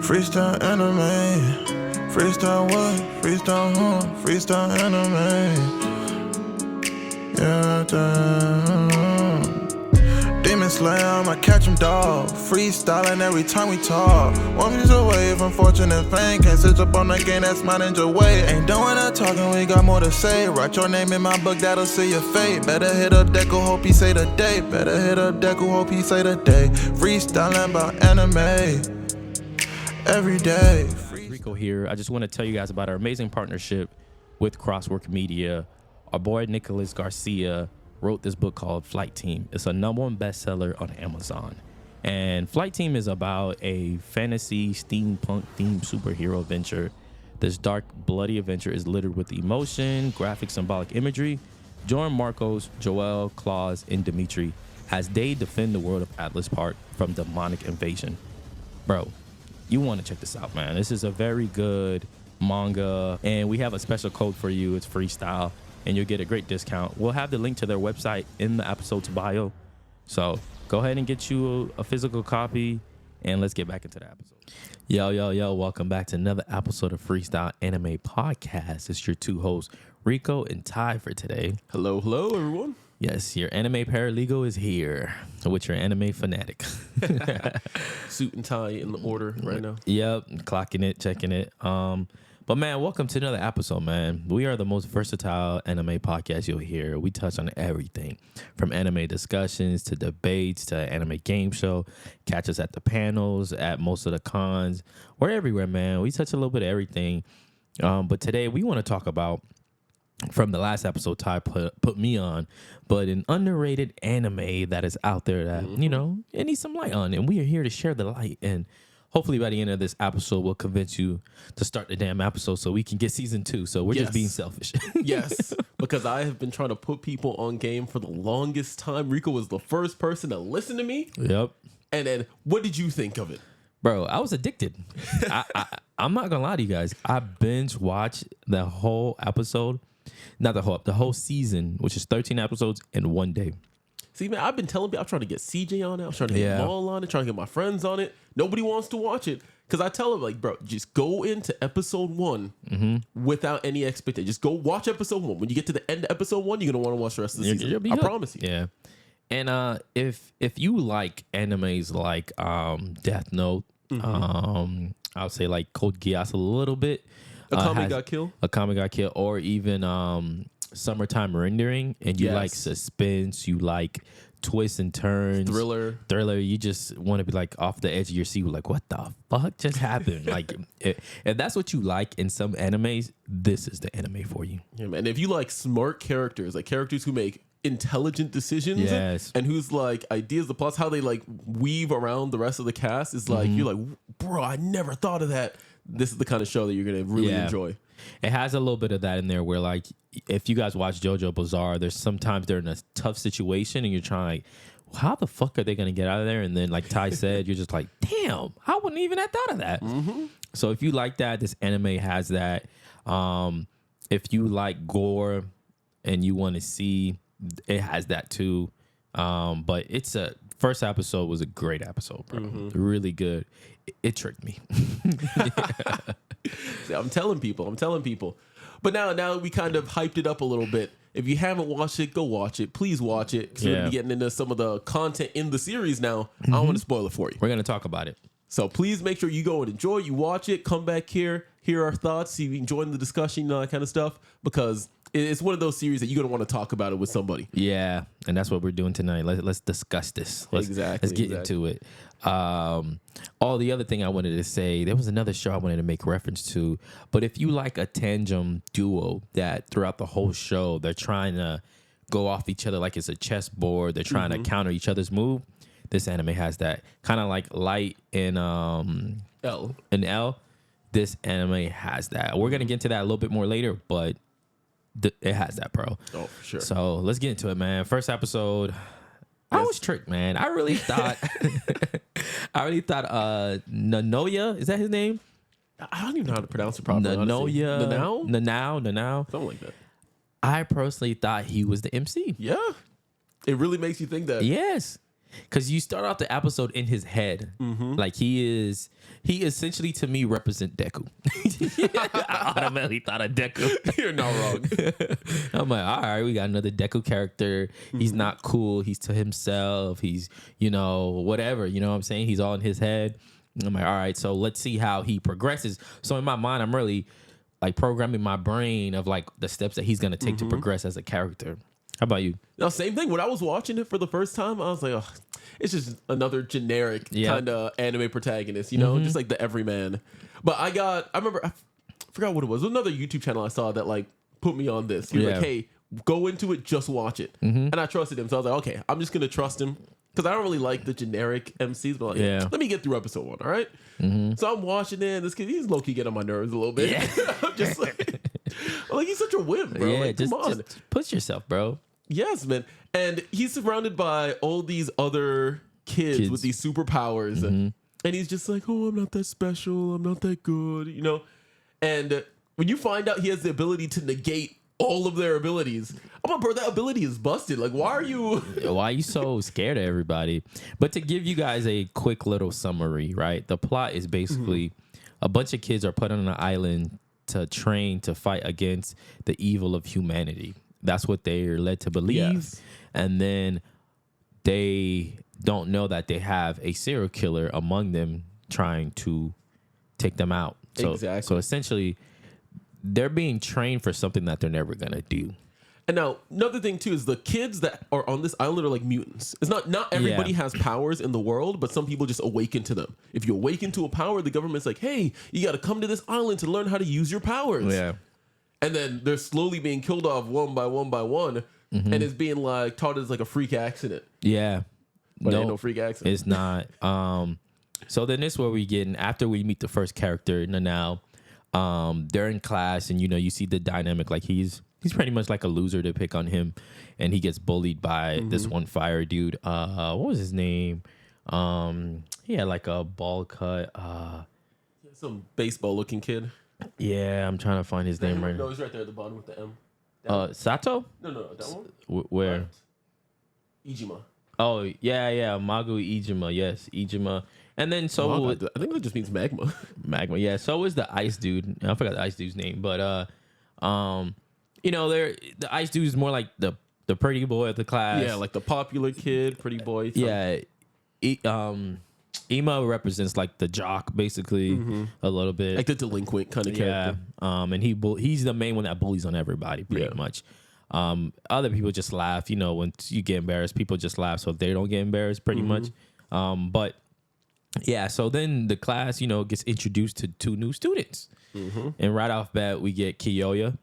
Freestyle anime. Freestyle what? Freestyle freestyle anime. Yeah, Demon Slayer, I'ma catch him, dog. Freestyling every time we talk. 1 piece away from fortune and fame. Can't switch up on the game, that's my ninja way. Ain't doing that talking, we got more to say. Write your name in my book, that'll see your fate. Better hit up Deku, hope he say the day. Better hit up Deku, hope he say the day. Freestyling about anime every day. Rico here. I just want to tell you guys about our amazing partnership with Crosswork Media. Our boy Nicholas Garcia wrote this book called Flight Team. It's a #1 bestseller on Amazon. And Flight Team is about a fantasy steampunk themed superhero adventure. This dark, bloody adventure is littered with emotion, graphic, symbolic imagery. Join Marcos, Joel, Claus, and Dimitri as they defend the world of Atlas Park from demonic invasion. Bro, you want to check this out, man. This is a very good manga, and we have a special code for you. It's freestyle, and you'll get a great discount. We'll have the link to their website in the episode's bio. So go ahead and get you a physical copy, and let's get back into the episode. Yo. Welcome back to another episode of Freestyle Anime Podcast. It's your two hosts, Rico and Ty, for today. Hello, everyone. Yes, your anime paralegal is here with your anime fanatic. Suit and tie in the order right now. Yep, clocking it, checking it. But man, welcome to another episode, man. We are the most versatile anime podcast you'll hear. We touch on everything from anime discussions to debates to anime game show. Catch us at the panels, at most of the cons. We're everywhere, man. We touch a little bit of everything. But today we want to talk about, from the last episode Ty put me on, but an underrated anime that is out there that, you know, it needs some light on. And we are here to share the light. And hopefully by the end of this episode, we'll convince you to start the damn episode so we can get season 2. So we're just being selfish. Yes, because I have been trying to put people on game for the longest time. Rico was the first person to listen to me. Yep. And then what did you think of it? Bro, I was addicted. I'm not going to lie to you guys. I binge watched the whole episode. Not the whole season, which is 13 episodes in one day. See, man, I've been telling people, I'm trying to get CJ on it. I'm trying to get Maul on it, trying to get my friends on it. Nobody wants to watch it. Because I tell them, like, bro, just go into episode 1 without any expectation. Just go watch episode 1. When you get to the end of episode 1, you're going to want to watch the rest of the season. I promise you. Yeah. And if you like animes like Death Note, I would say like Code Geass a little bit. Akame Got Killed, or even Summertime Rendering, and you like suspense, you like twists and turns, thriller. You just want to be like off the edge of your seat, like what the fuck just happened? Like if that's what you like in some animes, this is the anime for you. Yeah, man. And if you like smart characters, like characters who make intelligent decisions, and whose like ideas, the plots, how they like weave around the rest of the cast is like you're like, bro, I never thought of that. This is the kind of show that you're going to really enjoy. It has a little bit of that in there where, like, if you guys watch JoJo Bizarre, there's sometimes they're in a tough situation and you're trying, like, how the fuck are they going to get out of there? And then, like Ty said, you're just like, damn, I wouldn't even have thought of that. So if you like that, this anime has that. If you like gore and you want to see, it has that too. But first episode was a great episode, bro. Really good. It tricked me. See, I'm telling people. But now we kind of hyped it up a little bit. If you haven't watched it, go watch it. Please watch it. Because we're going to be getting into some of the content in the series now. I don't want to spoil it for you. We're going to talk about it. So please make sure you go and enjoy. You watch it. Come back here. Hear our thoughts. See if you can join the discussion, that kind of stuff. Because it's one of those series that you're going to want to talk about it with somebody. Yeah, and that's what we're doing tonight. Let's discuss this. Let's get into it. All the other thing I wanted to say, there was another show I wanted to make reference to, but if you like a tandem duo that throughout the whole show, they're trying to go off each other like it's a chessboard, they're trying to counter each other's move, this anime has that. Kind of like Light and L. This anime has that. We're going to get into that a little bit more later, but it has that, bro. Oh, for sure. So let's get into it, man. First episode, I was tricked, man. I really thought Nanoya, is that his name? I don't even know how to pronounce it properly. Nanao. Something like that. I personally thought he was the MC. Yeah. It really makes you think that. Yes. because you start out the episode in his head, like he essentially to me represent Deku. I automatically thought of Deku. You're not wrong. I'm like, all right, we got another Deku character. He's not cool. He's to himself. He's, whatever. You know what I'm saying? He's all in his head. I'm like, all right, so let's see how he progresses. So in my mind, I'm really like programming my brain of like the steps that he's gonna take to progress as a character. How about you? No, same thing. When I was watching it for the first time, I was like, oh, it's just another generic kind of anime protagonist, just like the everyman. But I remember, I forgot what it was. It was another YouTube channel I saw that like put me on this. He was like, hey, go into it, just watch it. And I trusted him. So I was like, okay, I'm just going to trust him. Because I don't really like the generic MCs, but like, let me get through episode 1, all right? So I'm watching it, and this kid, he's low-key getting on my nerves a little bit. Yeah. I'm just like, he's such a wimp, bro. Yeah, like, come on. Just push yourself, bro. Yes, man. And he's surrounded by all these other kids with these superpowers. And he's just like, oh, I'm not that special. I'm not that good, And when you find out he has the ability to negate all of their abilities, I'm like, bro, that ability is busted. Like, why are you so scared of everybody? But to give you guys a quick little summary, right? The plot is basically a bunch of kids are put on an island to train to fight against the evil of humanity. That's what they're led to believe. Yes. And then they don't know that they have a serial killer among them trying to take them out. Exactly. So essentially, they're being trained for something that they're never going to do. And now, another thing, too, is the kids that are on this island are like mutants. It's not everybody has powers in the world, but some people just awaken to them. If you awaken to a power, the government's like, hey, you got to come to this island to learn how to use your powers. Yeah. And then they're slowly being killed off one by one by one, and it's being like taught as like a freak accident. Yeah. But ain't no freak accident. It's not. So then this is where we get in. After we meet the first character, Nanao, they're in class, and you see the dynamic. Like he's pretty much like a loser to pick on him, and he gets bullied by this one fire dude. What was his name? He had like a ball cut. Some baseball looking kid. Yeah, I'm trying to find his name right now. No, he's right there at the bottom with the M. Sato? No, that one. Where? Right. Ijima. Oh yeah, Magu Ijima. Yes, Ijima. And then I think that just means magma. Magma. Yeah. So is the ice dude. I forgot the ice dude's name, but the ice dude is more like the pretty boy of the class. Yeah, like the popular kid, pretty boy. Yeah. Ema represents like the jock, basically, a little bit, like the delinquent kind of character. Yeah, and he's the main one that bullies on everybody, pretty much. Other people just laugh. When you get embarrassed, people just laugh, so they don't get embarrassed, pretty much. But yeah, so then the class, gets introduced to 2 new students, and right off bat we get Kiyoya.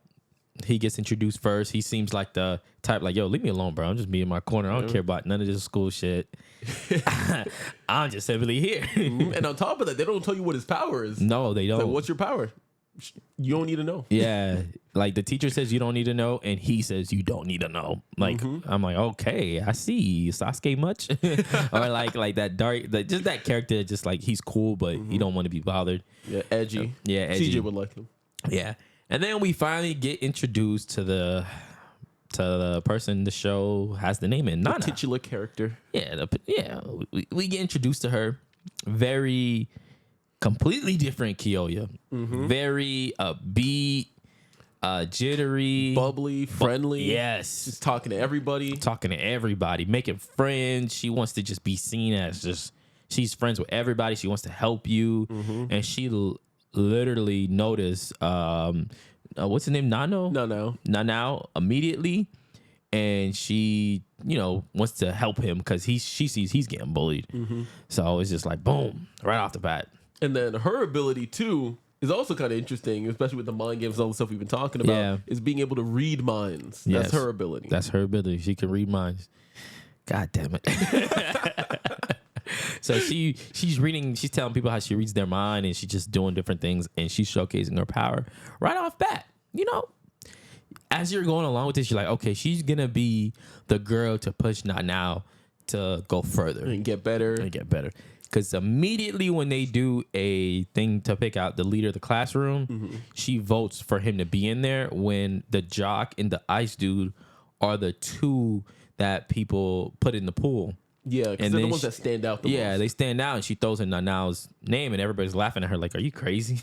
He gets introduced first. He seems like the type like, yo, leave me alone, bro. I'm just me in my corner. I don't care about none of this school shit. I'm just simply here. And on top of that, they don't tell you what his power is. No, they don't. Like, what's your power? You don't need to know. Yeah. Like the teacher says you don't need to know, and he says you don't need to know. Like, I'm like, okay, I see. Sasuke much? Or like that dark, just that character, just like he's cool, but he don't want to be bothered. Yeah, edgy. Yeah, edgy. CJ would like him. Yeah. And then we finally get introduced to the person the show has the name in, Nana. The titular character. Yeah, we get introduced to her. Very completely different Kiyoya. Very upbeat, jittery, bubbly, friendly. Yes. Just talking to everybody. Making friends. She wants to just be seen as she's friends with everybody. She wants to help you. And she literally noticed what's his name? Nanao immediately, and she wants to help him because she sees he's getting bullied. So it's just like boom, right off the bat. And then her ability too is also kind of interesting, especially with the mind games and all the stuff we've been talking about, is being able to read minds. That's her ability. That's her ability. She can read minds. God damn it. So she's reading, she's telling people how she reads their mind, and she's just doing different things, and she's showcasing her power right off bat. As you're going along with this, you're like, okay, she's gonna be the girl to push Nanao to go further and get better. Because immediately when they do a thing to pick out the leader of the classroom, she votes for him to be in there, when the jock and the ice dude are the 2 that people put in the pool. Yeah, because they're the ones that stand out the most. They stand out, and she throws in Nanao's name, and everybody's laughing at her like, are you crazy?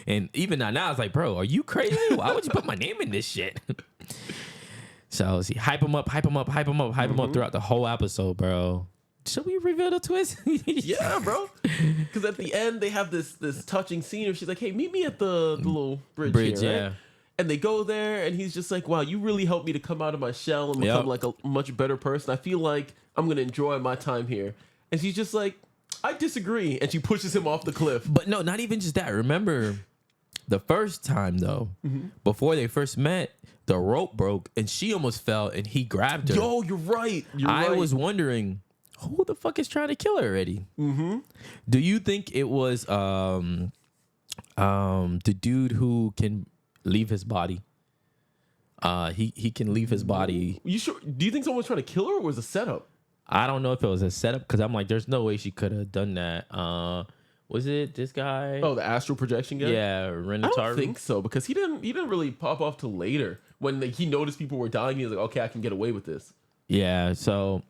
And even Nanao's like, bro, are you crazy? Why would you put my name in this shit? So she hype him up throughout the whole episode, bro. Should we reveal the twist? Yeah, bro. Because at the end, they have this touching scene where she's like, hey, meet me at the little bridge here, right? Yeah. And they go there, and he's just like, wow, you really helped me to come out of my shell and become like a much better person. I feel like I'm going to enjoy my time here. And she's just like, I disagree. And she pushes him off the cliff. But no, not even just that. Remember, the first time, though, before they first met, the rope broke, and she almost fell, and he grabbed her. Yo, you're right. I was wondering, who the fuck is trying to kill her already? Mm-hmm. Do you think it was the dude who can leave his body? He can leave his body. You sure? Do you think someone's trying to kill her, or was it a setup? I don't know if it was a setup, because I'm like, there's no way she could have done that. Was it this guy? Oh, the astral projection guy? Yeah, Renataru. I don't think so, because he didn't really pop off till later when he noticed people were dying. He was like, okay, I can get away with this. Yeah, so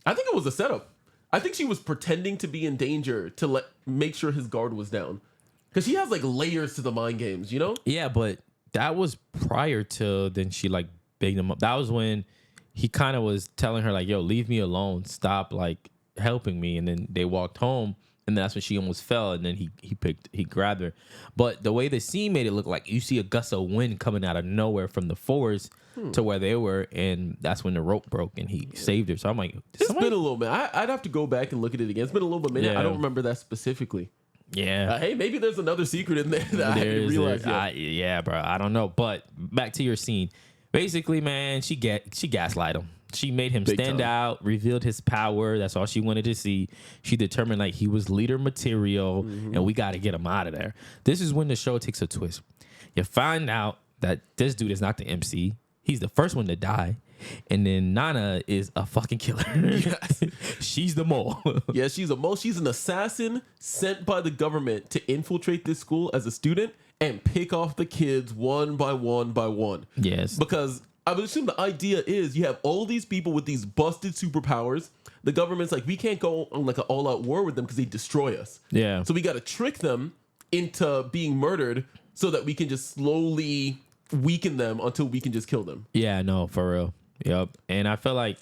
I think it was a setup. I think she was pretending to be in danger to make sure his guard was down, because she has like layers to the mind games, you know? Yeah, but that was prior to then she like begged him up. That was when he kind of was telling her like, yo, leave me alone, stop like helping me. And then they walked home, and that's when she almost fell, and then he grabbed her. But the way the scene made it look like you see a gust of wind coming out of nowhere from the forest to where they were, and that's when the rope broke and he saved her. So I'm like, it's been a little bit. I'd have to go back and look at it again. It's been a little bit. I don't remember that specifically. Yeah. Hey, maybe there's another secret in there that I didn't realize yet. Yeah, bro. I don't know. But back to your scene. Basically, man, she gaslight him. She made him stand out, revealed his power. That's all she wanted to see. She determined like he was leader material, and we got to get him out of there. This is when the show takes a twist. You find out that this dude is not the MC. He's the first one to die. And then Nana is a fucking killer. Yes. She's the mole. Yeah, she's a mole. She's an assassin sent by the government to infiltrate this school as a student and pick off the kids one by one by one. Yes. Because I would assume the idea is you have all these people with these busted superpowers. The government's like, we can't go on like an all-out war with them because they destroy us. Yeah. So we got to trick them into being murdered so that we can just slowly weaken them until we can just kill them. Yeah, no, for real. Yep. And I feel like,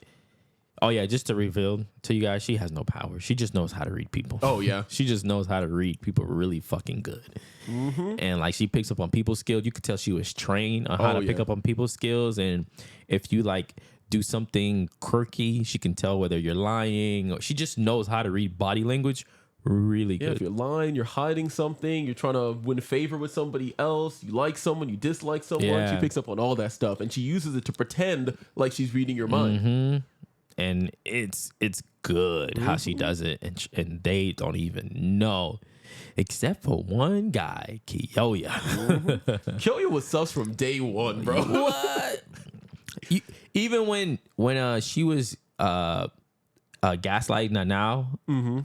oh yeah, just to reveal to you guys, she has no power. She just knows how to read people. Oh yeah. She just knows how to read people really fucking good. And like she picks up on people's skills. You could tell she was trained on how to pick up on people's skills. And if you like do something quirky, she can tell whether you're lying, or she just knows how to read body language really good. If you're lying, you're hiding something, you're trying to win favor with somebody else, you like someone, you dislike someone, she picks up on all that stuff, and she uses it to pretend like she's reading your mind. And it's good how she does it, and they don't even know, except for one guy, Kiyoya. Kiyoya was sus from day one, bro. What? Even when she was gaslighting Nanao,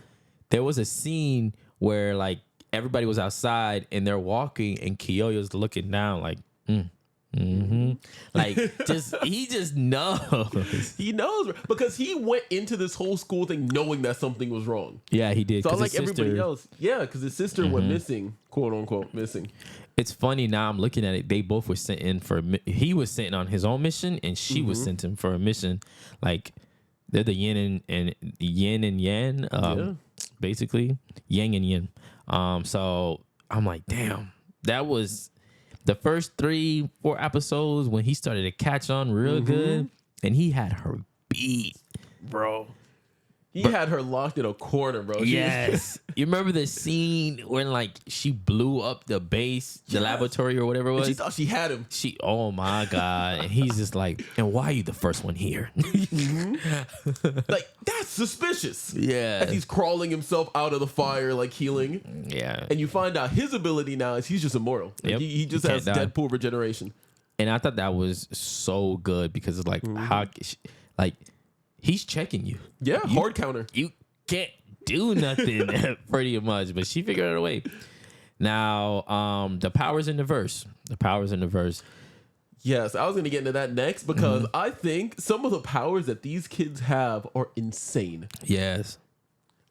there was a scene where like everybody was outside and they're walking, and Kiyoya's looking down like, like he just knows. He knows because he went into this whole school thing knowing that something was wrong. Yeah, he did. So like everybody else, because his sister went missing, quote unquote missing. It's funny now I'm looking at it. They both were sent in he was sent on his own mission, and she was sent in for a mission. Like they're the yin and yang. Basically yang and yin. So I'm like, damn, that was the first 3-4 episodes when he started to catch on real good, and he had her beat, bro. He had her locked in a corner, bro. Yes. You remember the scene when like she blew up the base, the laboratory or whatever it was? And she thought she had him. Oh my God. And he's just like, and why are you the first one here? Like, that's suspicious. Yeah. As he's crawling himself out of the fire, like healing. Yeah. And you find out his ability now is he's just immortal. Like, he just has Deadpool regeneration. And I thought that was so good because it's like, how, like, he's checking you. Yeah, hard counter. You can't do nothing pretty much, but she figured out a way. Now, the powers in the verse. Yes, I was going to get into that next because I think some of the powers that these kids have are insane. Yes.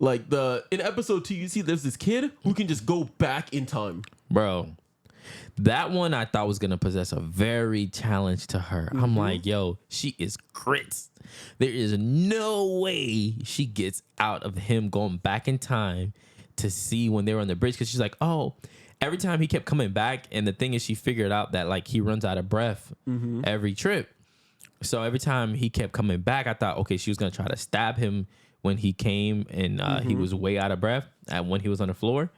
Like in episode 2, you see there's this kid who can just go back in time. Bro, that one I thought was going to possess a very challenge to her. I'm like, yo, she is grits. There is no way she gets out of him going back in time to see when they were on the bridge. Because she's like, oh, every time he kept coming back. And the thing is, she figured out that like he runs out of breath every trip. So every time he kept coming back, I thought, okay, she was going to try to stab him when he came and he was way out of breath and when he was on the floor.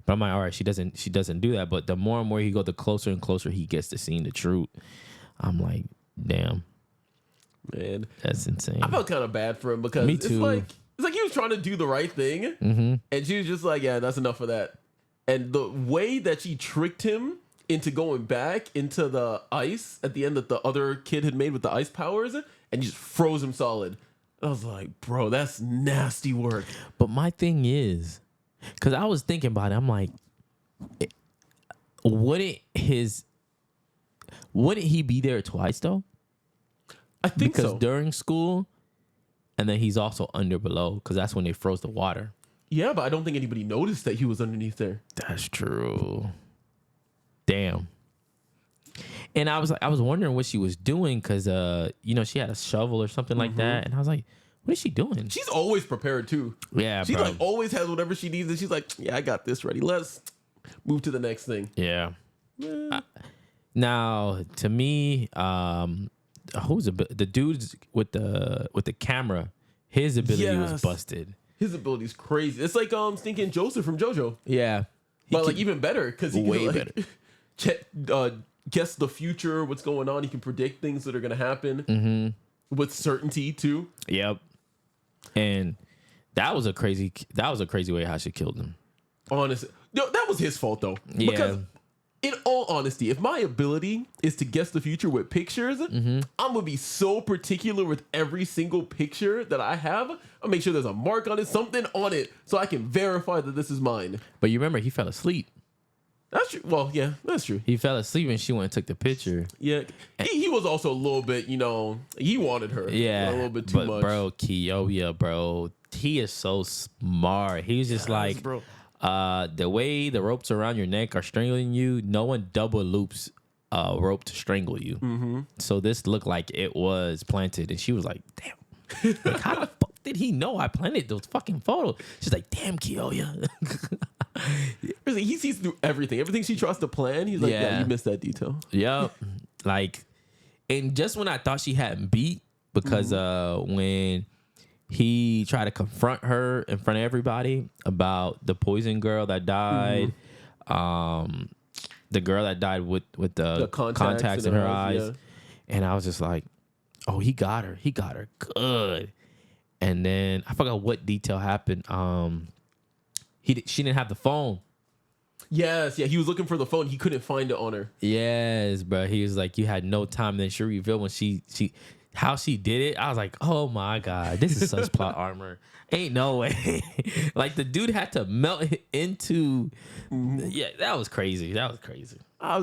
But I'm like, all right, she doesn't do that. But the more and more he goes, the closer and closer he gets to seeing the truth. I'm like, damn. Man, that's insane. I felt kind of bad for him because Me too. It's like he was trying to do the right thing. And she was just like, yeah, that's enough of that. And the way that she tricked him into going back into the ice at the end that the other kid had made with the ice powers and just froze him solid. I was like, bro, that's nasty work. But my thing is, because I was thinking about it, I'm like, wouldn't he be there twice though? I think because so. During school, and then he's also under below because that's when they froze the water. Yeah, but I don't think anybody noticed that he was underneath there. That's true. Damn. And I was wondering what she was doing because she had a shovel or something like that, and I was like, what is she doing? She's always prepared too. Yeah, she bro. like always has whatever she needs, and she's like, yeah, I got this ready. Let's move to the next thing. Yeah. Now, to me, who's the dude with the camera? His ability was busted. His ability's crazy. It's like stinking Joseph from JoJo. Yeah, but like even better because he way can better. Guess the future, what's going on. He can predict things that are going to happen with certainty too. Yep. And that was a crazy way how she killed him. Honestly, no, that was his fault though. Yeah. Because in all honesty, if my ability is to guess the future with pictures, I'm gonna be so particular with every single picture that I have. I'll make sure there's a mark on it, something on it, so I can verify that this is mine. But you remember he fell asleep. That's true. Well, yeah, that's true. He fell asleep and she went and took the picture. Yeah, he was also a little bit, he wanted her. Yeah, a little bit too much. But bro, Kiyoya, bro, he is so smart. He's just like, bro. The way the ropes around your neck are strangling you, no one double loops a rope to strangle you. So this looked like it was planted, and she was like, damn, like, how the fuck did he know I planted those fucking photos? She's like, damn, Kiyoya. He sees through everything. Everything she tries to plan, he's like, yeah, you missed that detail. Yep. Like, and just when I thought she hadn't beat, because when he tried to confront her in front of everybody about the poison girl that died, the girl that died with the contacts in her eyes. Yeah. And I was just like, oh, he got her good. And then I forgot what detail happened. She didn't have the phone. Yes, yeah, he was looking for the phone. He couldn't find it on her. Yes, bro. He was like, you had no time. Then she revealed when she how she did it. I was like, oh my God, this is such plot armor. Ain't no way. Like the dude had to melt into. Yeah, that was crazy. I was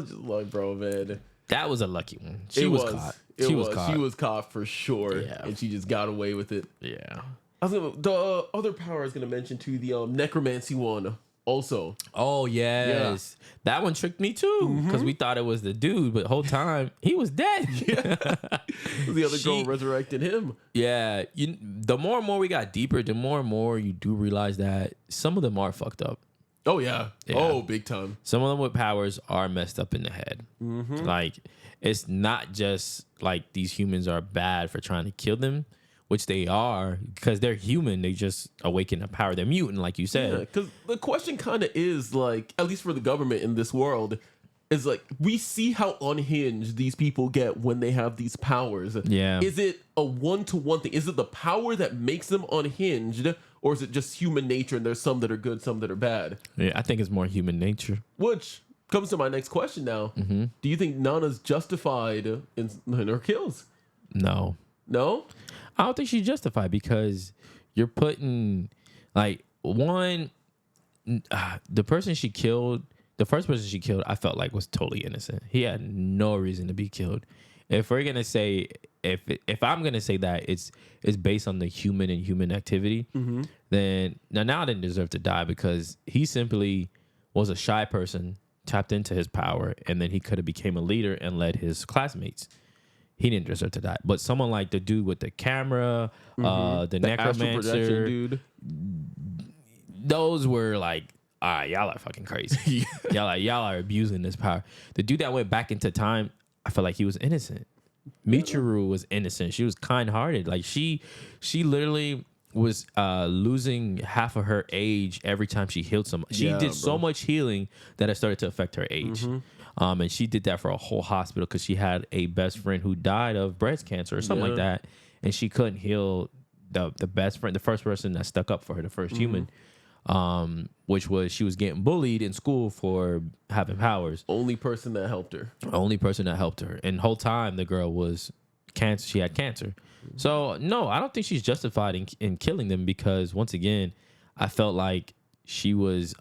just like, bro, man. That was a lucky one. She was caught. She was caught for sure. Yeah. And she just got away with it. Yeah. The other power I was gonna mention too, the necromancy one. Also, oh yes, that one tricked me too because we thought it was the dude, but the whole time he was dead. The other girl resurrected him. Yeah, the more and more we got deeper, the more and more you do realize that some of them are fucked up. Oh yeah. Oh, big time. Some of them with powers are messed up in the head. Like it's not just like these humans are bad for trying to kill them. Which they are, because they're human. They just awaken a power. They're mutant, like you said. Yeah, because the question kind of is like, at least for the government in this world, is like, we see how unhinged these people get when they have these powers. Yeah. Is it a one-to-one thing? Is it the power that makes them unhinged, or is it just human nature and there's some that are good, some that are bad? Yeah, I think it's more human nature. Which comes to my next question now. Do you think Nana's justified in her kills? No. No? I don't think she's justified because you're putting, like, one, the person she killed the first person she killed, I felt like was totally innocent. He had no reason to be killed. If we're gonna say, if I'm gonna say that it's based on the human and human activity, then now didn't deserve to die because he simply was a shy person, tapped into his power, and then he could have became a leader and led his classmates. He didn't deserve to die. But someone like the dude with the camera, the necromancer, dude, those were like, all right, y'all are fucking crazy. y'all are abusing this power. The dude that went back into time, I felt like he was innocent. Michiru was innocent. She was kind-hearted. Like she literally was losing half of her age every time she healed someone. She did so much healing that it started to affect her age. And she did that for a whole hospital because she had a best friend who died of breast cancer or something like that, and she couldn't heal the best friend, the first person that stuck up for her, the first human. Which was she was getting bullied in school for having powers. Only person that helped her. And the whole time the girl was cancer. She had cancer. So no, I don't think she's justified in killing them because once again, I felt like she was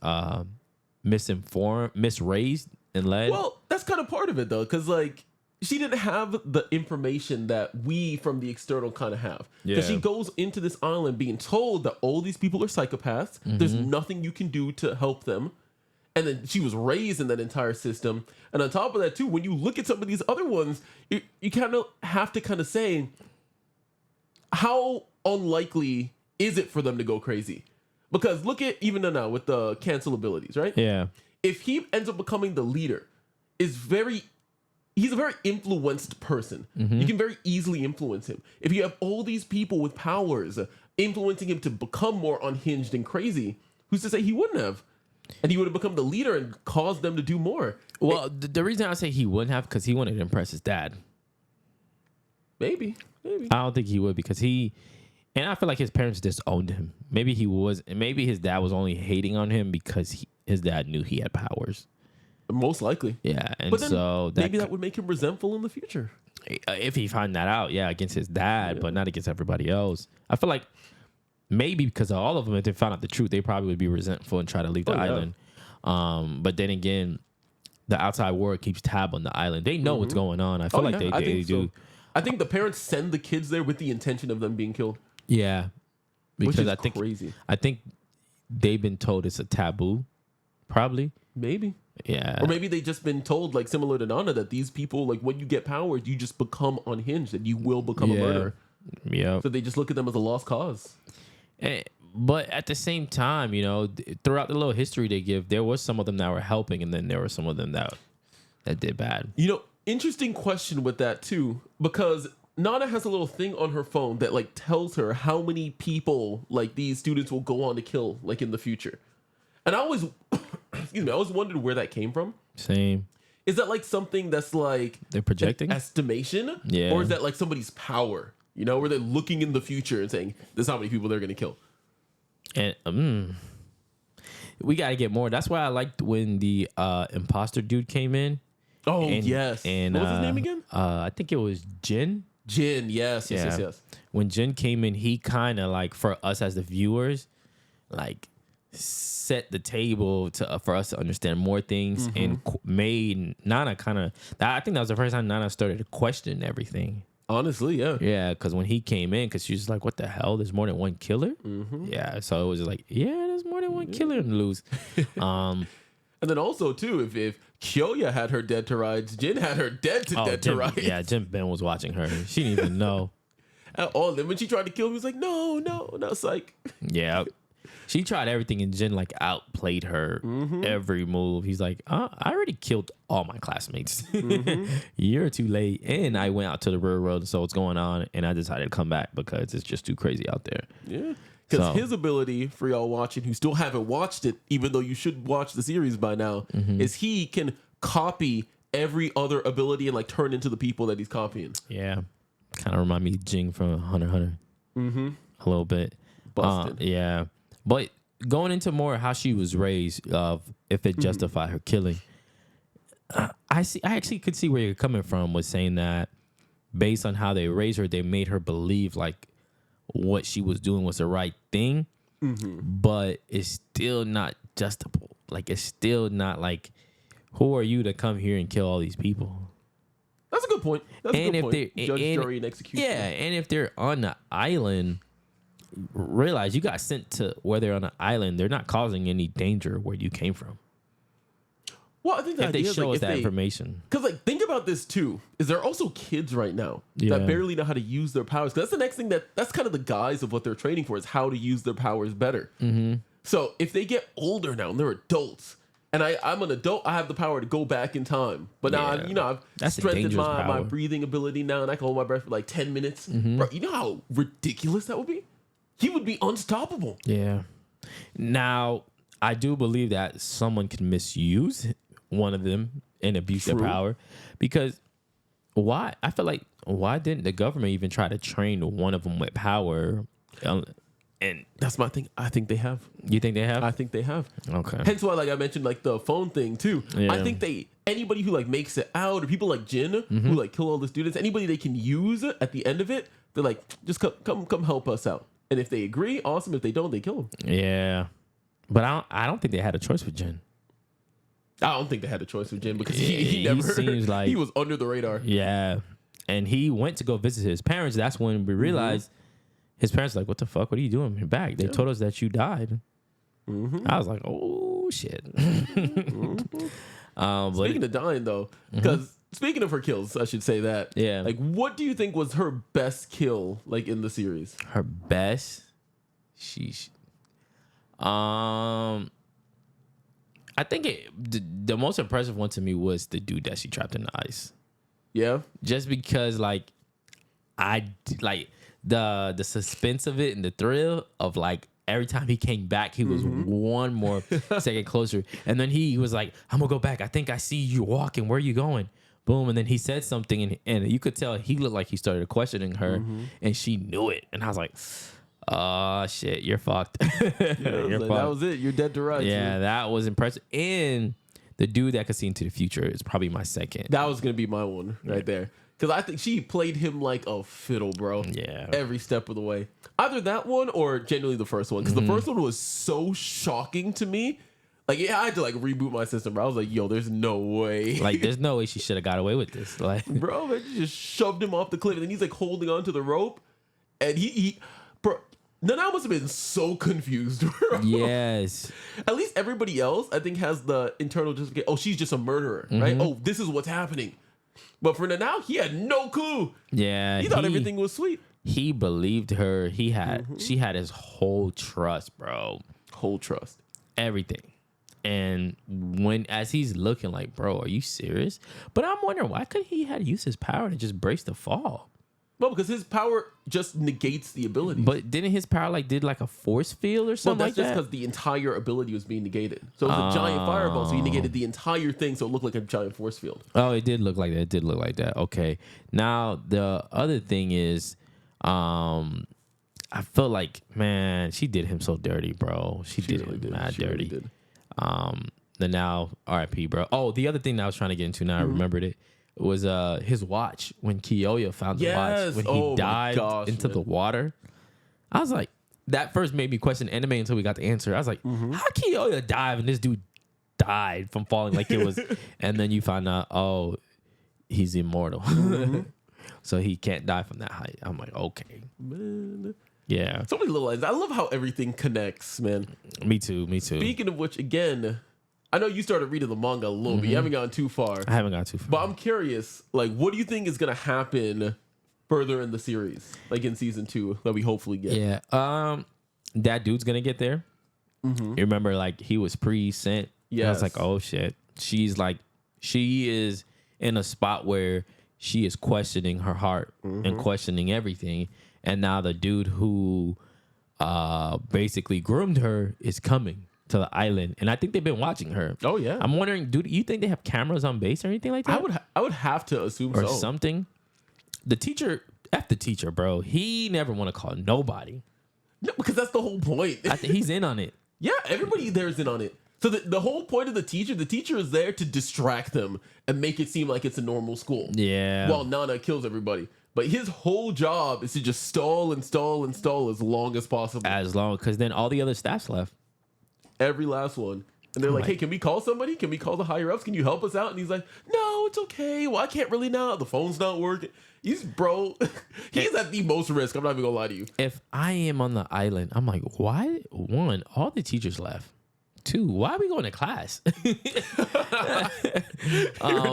misinformed, misraised, and led. Well, that's kind of part of it though, because like she didn't have the information that we from the external kind of have. Because she goes into this island being told that all these people are psychopaths. There's nothing you can do to help them. And then she was raised in that entire system. And on top of that, too, when you look at some of these other ones, you kind of have to kind of say, how unlikely is it for them to go crazy? Because look at even now with the cancel abilities, right? Yeah. If he ends up becoming the leader, he's a very influenced person. You can very easily influence him. If you have all these people with powers influencing him to become more unhinged and crazy, who's to say he wouldn't have? And he would have become the leader and caused them to do more. Well, the reason I say he wouldn't have because he wanted to impress his dad. Maybe. I don't think he would because and I feel like his parents disowned him. Maybe his dad was only hating on him because his dad knew he had powers. Most likely. Yeah. And but then so maybe that would make him resentful in the future. If he found that out, against his dad, but not against everybody else. I feel like maybe because of all of them, if they found out the truth, they probably would be resentful and try to leave the island. But then again, the outside world keeps tab on the island. They know what's going on. I feel like they do. So. I think the parents send the kids there with the intention of them being killed. Yeah. Because which is crazy. I think they've been told it's a taboo, probably. Maybe. Yeah. Or maybe they just been told, like similar to Nana, that these people, like when you get powers, you just become unhinged and you will become a murderer. Yeah. So they just look at them as a lost cause. But at the same time, throughout the little history they give, there was some of them that were helping, and then there were some of them that did bad. Interesting question with that too, because Nana has a little thing on her phone that like tells her how many people like these students will go on to kill like in the future. And I always, I always wondered where that came from. Same. Is that like something that's like they're projecting estimation? Yeah. Or is that like somebody's power? Where they're looking in the future and saying, this is how many people they're going to kill. And we got to get more. That's why I liked when the imposter dude came in. Oh, yes. And what was his name again? I think it was Jin. Yes. When Jin came in, he kind of like, for us as the viewers, like set the table for us to understand more things and made Nana I think that was the first time Nana started to question everything. Honestly, yeah. Yeah, because when he came in, because she was like, what the hell? There's more than one killer? Yeah, so it was like, there's more than one killer in Luz. And then also, too, if Kyoya had her dead to rights, Jin had her dead to rights. Yeah, Jin Ben was watching her. She didn't even know. Then when she tried to kill him, he was like, no, psych. Yeah. She tried everything, and Jin like outplayed her every move. He's like, I already killed all my classmates. You're too late. And I went out to the real world and saw what's going on, and I decided to come back because it's just too crazy out there. Yeah. Because his ability, for y'all watching who still haven't watched it, even though you should watch the series by now, is he can copy every other ability and like turn into the people that he's copying. Yeah. Kind of remind me of Jing from Hunter x Hunter. A little bit. Busted. Yeah. But going into more how she was raised, if it justified her killing, I actually could see where you're coming from with saying that based on how they raised her, they made her believe like what she was doing was the right thing, but it's still not justifiable. Like it's still not like who are you to come here and kill all these people? That's a good point. That's And a if good point. they Judge, jury, and execution. Yeah, and if they're on the island, realize you got sent to where they're on an island. They're not causing any danger where you came from. Well, I think the If they idea is, show like, us that information. Because, like, think about this, too. Is there are also kids right now Yeah. that barely know how to use their powers? 'Cause that's the next thing that's kind of the guise of what they're training for, is how to use their powers better. Mm-hmm. So if they get older now and they're adults, and I'm an adult, I have the power to go back in time. But now, I've That's a strengthened dangerous my power. breathing ability now, and I can hold my breath for like 10 minutes. Mm-hmm. Bro, you know how ridiculous that would be? He would be unstoppable. Yeah. Now, I do believe that someone can misuse one of them and abuse their True. power. Because why? I feel like, why didn't the government even try to train one of them with power? And That's my thing. I think they have. you think they have? I think they have. Okay. Hence why, like I mentioned, like the phone thing too. Yeah. I think anybody who like makes it out, or people like Jin who like kill all the students, anybody they can use at the end of it, they're like, just come help us out. And if they agree, awesome. If they don't, they kill them. Yeah. But I don't think they had a choice with Jin. I don't think they had a choice with Jin because he He never seems like- he was under the radar. Yeah. And he went to go visit his parents. That's when we realized his parents were like, what the fuck? What are you doing back? They told us that you died. I was like, oh, shit. Speaking of dying though, because speaking of her kills, I should say that. Yeah. Like, what do you think was her best kill, like in the series? Her best? Sheesh. I think the most impressive one to me was the dude that she trapped in the ice. Yeah. Just because, like, the suspense of it and the thrill of, like, every time he came back, he was one more second closer. And then he was like, I'm going to go back. I think I see you walking. Where are you going? Boom. And then he said something, and you could tell he looked like he started questioning her, and she knew it. And I was like, oh, shit, you're fucked. You're Like, fucked. that was it. You're dead to rights. Yeah, man. that was impressive. And the dude that could see into the future is probably my second. That was gonna be my one right there. Because I think she played him like a fiddle, bro. Yeah. Every step of the way. Either that one or genuinely the first one. Because the first one was so shocking to me. Like, yeah, I had to like reboot my system, bro. I was like, yo, there's no way. Like, there's no way she should have got away with this. Like, bro, man, she just shoved him off the cliff. And then he's like holding onto the rope. And bro, Nana must have been so confused, bro. yes. At least everybody else, I think, has the internal justification. Oh, she's just a murderer, right? Oh, this is what's happening. But for Nana, he had no clue. Yeah. He thought everything was sweet. He believed her. She had his whole trust, bro. Whole trust. Everything. And as he's looking like, bro, are you serious? But I'm wondering, why couldn't he had used his power to just brace the fall? No, because his power just negates the ability. But didn't his power did like a force field or well, something that's like just that? because the entire ability was being negated. So it was a giant fireball, so he negated the entire thing, so it looked like a giant force field. Oh, it did look like that. It did look like that. Okay. Now the other thing is, I feel like, man, she did him so dirty, bro. She did him mad She dirty. really did. Then now, R.I.P., bro. Oh, the other thing that I was trying to get into now, I remembered it, was his watch when Kiyoya found the watch when he dived into the water. I was like, that first made me question anime until we got the answer. I was like, how Kiyoya dive and this dude died from falling like it was, and then you find out, oh, he's immortal, so he can't die from that height. I'm like, okay, Man. yeah, So many little lines. I love how everything connects, man. me too. Speaking of which, again, I know you started reading the manga a little bit. You haven't gone too far. I haven't got too far. But I'm curious, like, what do you think is going to happen further in the series? Like in season 2 that we hopefully get. Yeah. That dude's gonna get there. You remember, like, he was pre-sent. Yeah. I was Yes. like, oh shit. She is in a spot where she is questioning her heart and questioning everything. And now the dude who basically groomed her is coming to the island, and I think they've been watching her. Oh, yeah. I'm wondering, dude, you think they have cameras on base or anything like that? I would have to assume or so. something. The teacher, the teacher, bro. He never want to call nobody. No, because that's the whole point. I think he's in on it. Yeah, everybody there is in on it. So the whole point of the teacher is there to distract them and make it seem like it's a normal school. Yeah. While Nana kills everybody. But his whole job is to just stall as long as possible. As long, because then all the other staffs left. Every last one. And they're like, hey, can we call somebody? Can we call the higher ups? Can you help us out? And he's like, no, it's okay. Well, I can't really now. The phone's not working. He's at the most risk. I'm not even gonna lie to you. If I am on the island, I'm like, why? One, all the teachers left. Two, why are we going to class? You're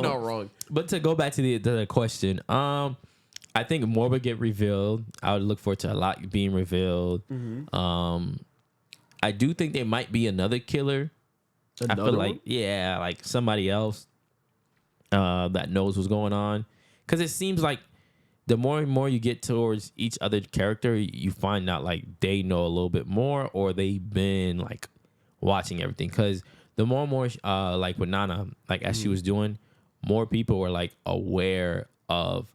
not wrong. But to go back to the question, I think more would get revealed. I would look forward to a lot being revealed. I do think there might be another killer. I feel like, yeah, like somebody else that knows what's going on. Because it seems like the more and more you get towards each other character, you find out like they know a little bit more, or they've been like watching everything. Because the more and more, like with Nana, like as she was doing, more people were like aware of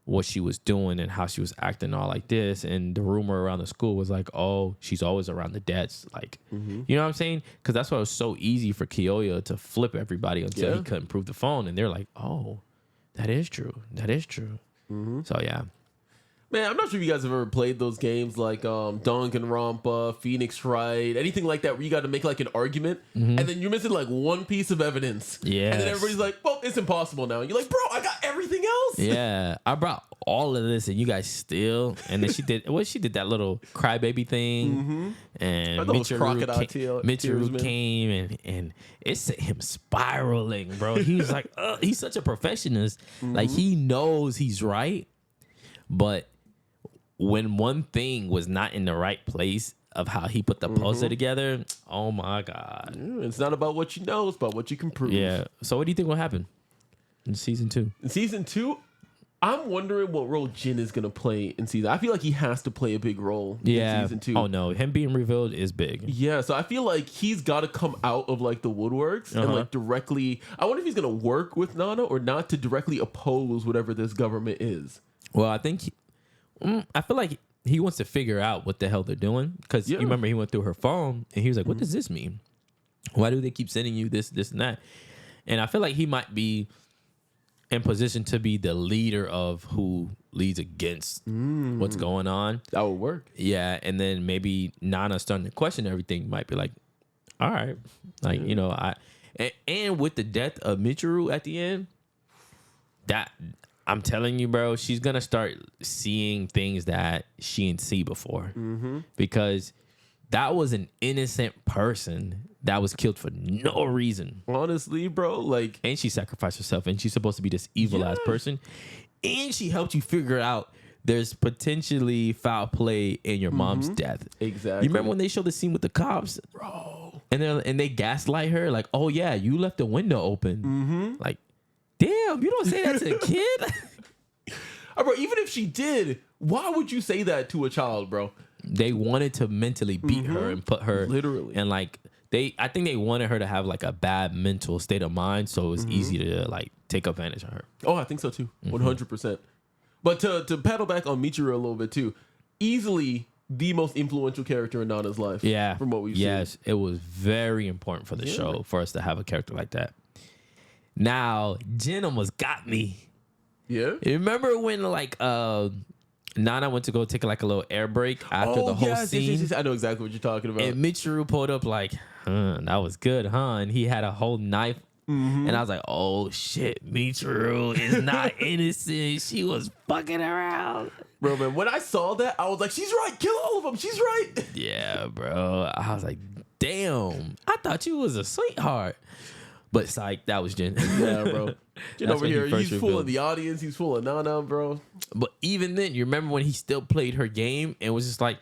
what she was doing and how she was acting all like this. And the rumor around the school was like, oh, she's always around the dads. Like, you know what I'm saying? Because that's why it was so easy for Kiyoya to flip everybody until he couldn't prove the phone. And they're like, oh, that is true. That is true. So, yeah. Man, I'm not sure if you guys have ever played those games like Danganronpa, Phoenix Wright, anything like that where you got to make like an argument and then you're missing like one piece of evidence. Yeah. And then everybody's like, well, it's impossible now. And you're like, bro, I got everything else. Yeah. I brought all of this and you guys still. And then she did that little crybaby thing. And Michiru came and it sent him spiraling, bro. He was like, he's such a perfectionist. Like he knows he's right. But when one thing was not in the right place of how he put the puzzle together, oh my God. It's not about what you know, it's about what you can prove. Yeah. So what do you think will happen in season 2? In season 2, I'm wondering what role Jin is going to play in season. I feel like he has to play a big role in season 2. Oh no, him being revealed is big. Yeah, so I feel like he's got to come out of like the woodworks and like directly. I wonder if he's going to work with Nana or not to directly oppose whatever this government is. Well, I think I feel like he wants to figure out what the hell they're doing. Because you remember he went through her phone and he was like, what does this mean? Why do they keep sending you this, and that? And I feel like he might be in position to be the leader of who leads against what's going on. That would work. Yeah. And then maybe Nana starting to question everything might be like, all right. Like, you know, and with the death of Michiru at the end, that... I'm telling you, bro, she's going to start seeing things that she didn't see before. Because that was an innocent person that was killed for no reason. Honestly, bro, like... And she sacrificed herself, and she's supposed to be this evil-ass person. And she helped you figure out there's potentially foul play in your mom's death. Exactly. You remember when they showed the scene with the cops? Bro. And they gaslight her, like, oh, yeah, you left the window open. Like... Damn, you don't say that to a kid. Bro, even if she did, why would you say that to a child, bro? They wanted to mentally beat her and put her literally. And like I think they wanted her to have like a bad mental state of mind, so it was easy to like take advantage of her. Oh, I think so too, 100%. But to paddle back on Michiru a little bit too, easily the most influential character in Nana's life. Yeah, from what we've seen. Yes, it was very important for the show for us to have a character like that. Now, Jin almost got me. Yeah. You remember when like Nana went to go take like a little air break after the whole scene? Yes. I know exactly what you're talking about. And Michiru pulled up like, that was good, huh? And he had a whole knife. And I was like, oh shit, Michiru is not innocent. She was fucking around. Bro, man, when I saw that, I was like, she's right. Kill all of them. She's right. Yeah, bro. I was like, damn. I thought you was a sweetheart. But psych, that was Jin. Yeah, bro. Jin over here, he's fooling the audience. He's fooling Nana, bro. But even then, you remember when he still played her game and was just like,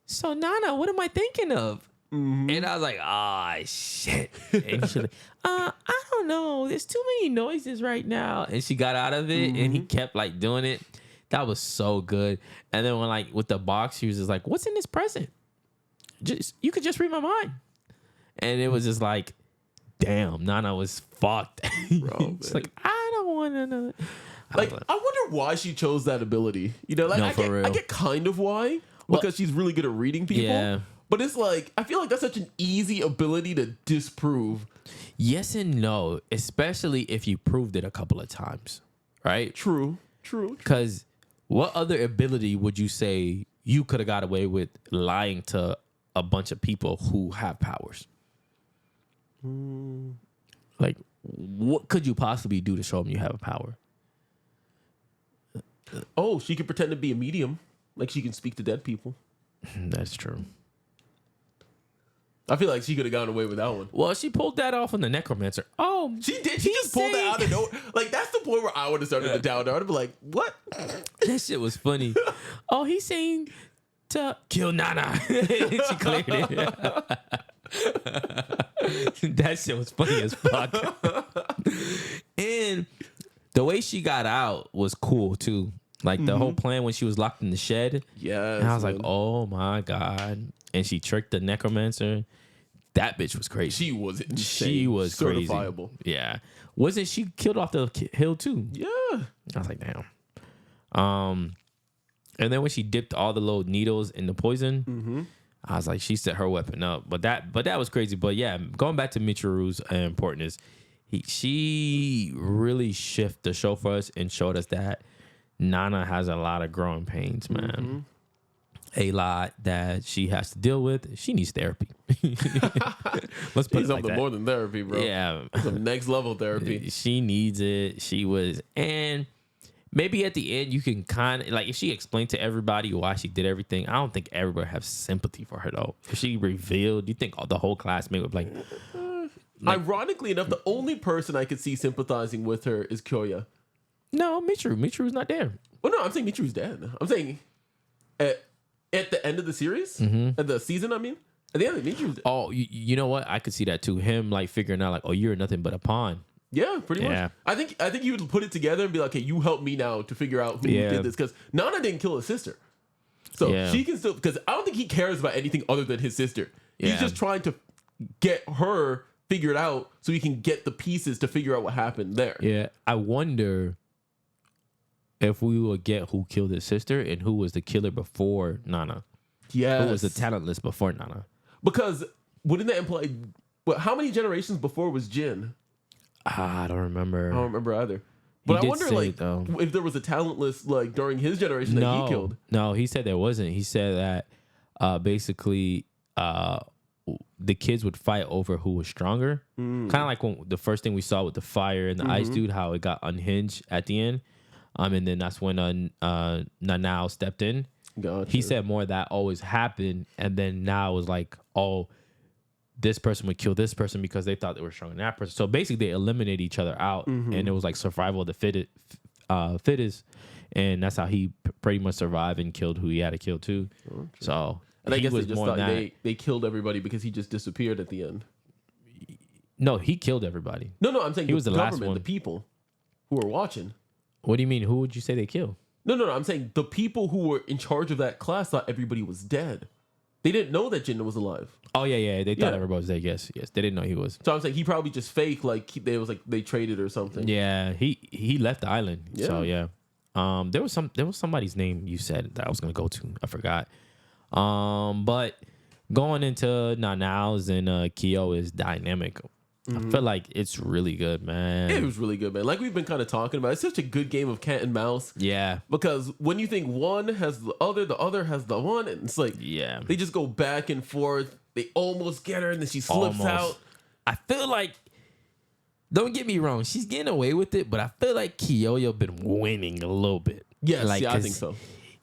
so Nana, what am I thinking of? And I was like, shit. And she's like, I don't know. There's too many noises right now. And she got out of it and he kept like doing it. That was so good. And then when like with the box, he was just like, what's in this present? You could just read my mind. And it was just like, damn, Nana was fucked. Bro, it's like, I don't want to know. Like, I wonder why she chose that ability. You know, like I get kind of why. Because she's really good at reading people. Yeah. But it's like, I feel like that's such an easy ability to disprove. Yes and no, especially if you proved it a couple of times, right? True. Because what other ability would you say you could have got away with lying to a bunch of people who have powers? Like, what could you possibly do to show him you have a power? Oh, she could pretend to be a medium. Like she can speak to dead people. That's true. I feel like she could have gotten away with that one. Well, she pulled that off on the necromancer. Oh, She did. She just pulled that out of nowhere. Like, that's the point where I would have started to doubt her. I'd be like, what? that shit was funny. Oh, he's saying to kill Nana. She cleared it. That shit was funny as fuck. And the way she got out was cool too. Like the whole plan when she was locked in the shed. Yeah. And I was like, oh my God. And she tricked the necromancer. That bitch was crazy. She was insane. She was crazy. Certifiable. Yeah. Wasn't she killed off the hill too? Yeah. I was like, damn. And then when she dipped all the little needles in the poison, I was like, she set her weapon up. But that was crazy. But yeah, going back to Michiru's importance, she really shifted the show for us and showed us that Nana has a lot of growing pains, man. A lot that she has to deal with. She needs therapy. Let's put it like that. More than therapy, bro. Yeah. Some next level therapy. She needs it. And maybe at the end you can kind of, like, if she explained to everybody why she did everything, I don't think everybody has sympathy for her though. If she revealed, you think the whole classmate would be like ironically enough, the only person I could see sympathizing with her is Kyoya. no, Michiru's not there. Well, no, I'm saying Michiru's dead. I'm saying at the end of the series, at the season, I mean, at the end of Michiru's dead. Oh, you know what? I could see that too. Him like figuring out like, oh, you're nothing but a pawn. Yeah, pretty much. I think you would put it together and be like, hey, you help me now to figure out who did this. Because Nana didn't kill his sister. So she can still, because I don't think he cares about anything other than his sister. He's just trying to get her figured out so he can get the pieces to figure out what happened there. Yeah. I wonder if we will get who killed his sister and who was the killer before Nana. Yeah. Who was the talentless before Nana. Because wouldn't that imply, how many generations before was Jin? I don't remember. I don't remember either. But I wonder, like, if there was a talentless, like, during his generation that he killed. No, he said there wasn't. He said that basically the kids would fight over who was stronger. Kind of like when the first thing we saw with the fire and the ice dude, how it got unhinged at the end. And then that's when Nanao stepped in. Gotcha. He said more of that always happened. And then now it was like, oh, this person would kill this person because they thought they were stronger than that person. So basically, they eliminated each other out, and it was like survival of the fittest, and that's how he pretty much survived and killed who he had to kill too. Oh, so, and I guess they just thought they killed everybody because he just disappeared at the end. No, he killed everybody. No, I'm saying he was the last government, one. the people who were watching. What do you mean? Who would you say they killed? No. I'm saying the people who were in charge of that class thought everybody was dead. They didn't know that Jin was alive. Oh yeah. They thought everybody was dead. Yes. They didn't know he was. So I'm saying he probably just faked, like they traded or something. Yeah, he left the island. Yeah. So yeah. There was somebody's name you said that I was gonna go to. I forgot. But going into Nanao's and Kyo is dynamic. I feel like it's really good, man. It was really good, man. Like we've been kind of talking about, it's such a good game of cat and mouse. Yeah. Because when you think one has the other has the one, and it's like they just go back and forth. They almost get her, and then she slips out. I feel like, don't get me wrong, she's getting away with it, but I feel like Kyoyo been winning a little bit. Yes, like, I think so.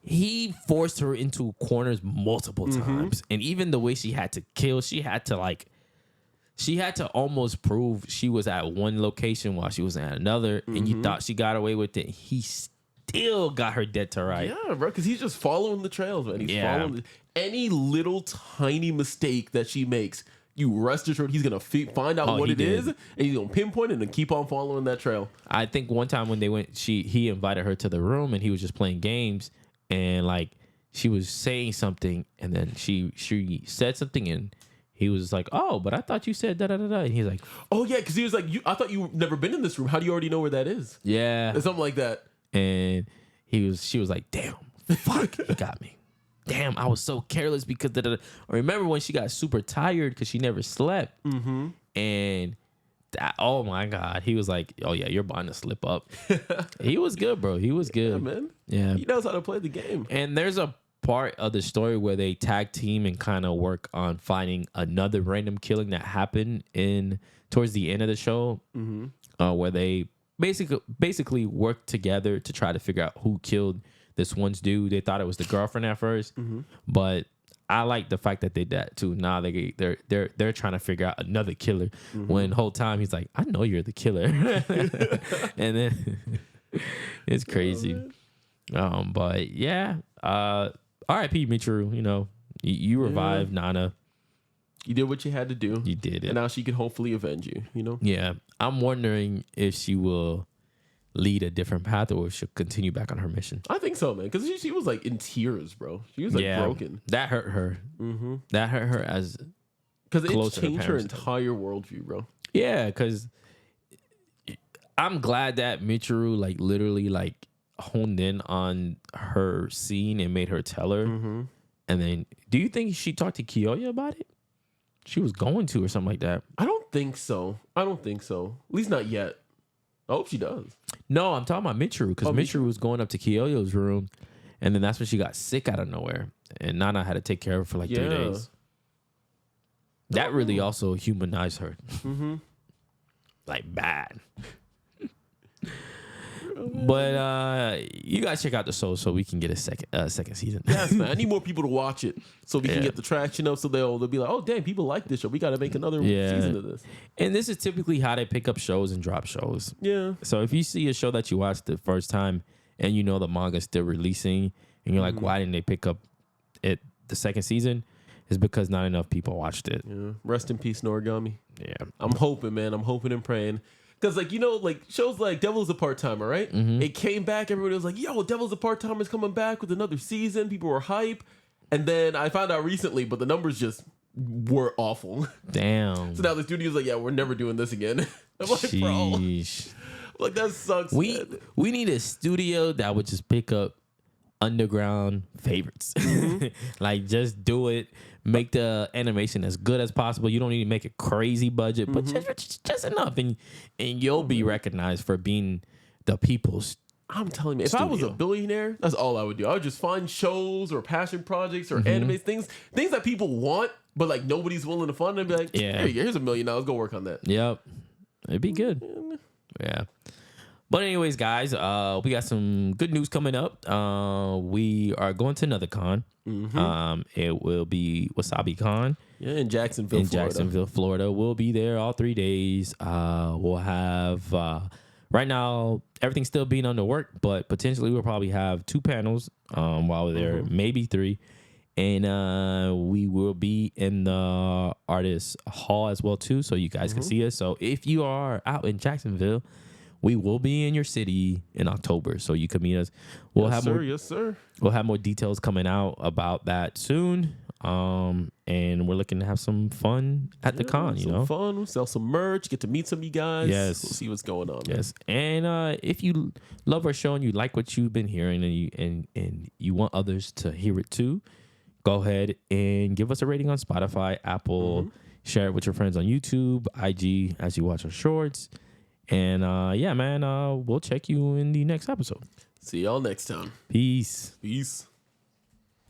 He forced her into corners multiple times, and even the way she had to kill, she had to almost prove she was at one location while she was at another, and you thought she got away with it. He still got her dead to right. Yeah, bro, because he's just following the trails, man. He's following any little tiny mistake that she makes. You rest assured he's gonna find out what it is, and he's gonna pinpoint it and keep on following that trail. I think one time when they went, he invited her to the room, and he was just playing games, and like she was saying something, and then she said something, and he was like, "Oh, but I thought you said da da da da." And he's like, "Oh yeah," because he was like, "I thought you've never been in this room. How do you already know where that is?" Yeah, or something like that. And she was like, "Damn, fuck, he got me. Damn, I was so careless because da da da." I remember when she got super tired because she never slept, and oh my God, he was like, "Oh yeah, you're bound to slip up." He was good, bro. He was good, man. Yeah, he knows how to play the game. And there's a part of the story where they tag team and kind of work on finding another random killing that happened towards the end of the show, where they basically work together to try to figure out who killed this one dude. They thought it was the girlfriend at first, but I like the fact that they did that too. Now they're trying to figure out another killer. When the whole time he's like, I know you're the killer, and then it's crazy. But yeah, R.I.P. Michiru. You know, you revived Nana. You did what you had to do. You did it, and now she can hopefully avenge you. You know. Yeah, I'm wondering if she will lead a different path or if she'll continue back on her mission. I think so, man, because she was like in tears, bro. She was like broken. That hurt her. That hurt her as because it changed her entire worldview, bro. Yeah, because I'm glad that Michiru like literally like honed in on her scene and made her tell her. And then, do you think she talked to Kiyoya about it? She was going to or something like that. I don't think so. At least not yet. I hope she does. No, I'm talking about Michiru because Michiru was going up to Kiyoyo's room, and then that's when she got sick out of nowhere, and Nana had to take care of her for like 3 days. That really also humanized her, like bad. But you guys check out the show so we can get a second season. Yes, man. I need more people to watch it so we can get the traction up. So they'll be like, oh, damn, people like this show. We got to make another season of this. And this is typically how they pick up shows and drop shows. Yeah. So if you see a show that you watched the first time and you know the manga's still releasing and you're like, why didn't they pick up it the second season? It's because not enough people watched it. Yeah. Rest in peace, Noragami. Yeah. I'm hoping, man. I'm hoping and praying. Because, like, you know, like, shows like Devil's a Part-Timer, right? It came back. Everybody was like, yo, Devil's a Part-Timer's coming back with another season. People were hype. And then I found out recently, but the numbers just were awful. Damn. So now the studio's like, yeah, we're never doing this again. I'm like, bro. Like, that sucks. We need a studio that would just pick up underground favorites. Like, just do it. Make the animation as good as possible. You don't need to make a crazy budget, but just enough, and you'll be recognized for being the people's. I'm telling you, if I was a billionaire, that's all I would do. I would just find shows or passion projects or animes, things that people want, but like nobody's willing to fund. And be like, here you go, here's $1 million. Go work on that. Yep, it'd be good. Yeah. But anyways, guys, we got some good news coming up. We are going to another con. It will be Wasabi Con. Yeah, in Jacksonville, Florida. We'll be there all 3 days. We'll have, right now, everything's still being under work, but potentially we'll probably have 2 panels while we're there, maybe 3. And we will be in the artist hall as well, too, so you guys can see us. So if you are out in Jacksonville, we will be in your city in October, so you can meet us. Yes, sir. We'll have more details coming out about that soon. And we're looking to have some fun at the con, you know. Fun. We'll sell some merch, get to meet some of you guys. Yes. We'll see what's going on. Yes. Man. And if you love our show and you like what you've been hearing and you want others to hear it too, go ahead and give us a rating on Spotify, Apple, share it with your friends on YouTube, IG as you watch our shorts. And yeah, man, we'll check you in the next episode. See y'all next time. Peace. Peace.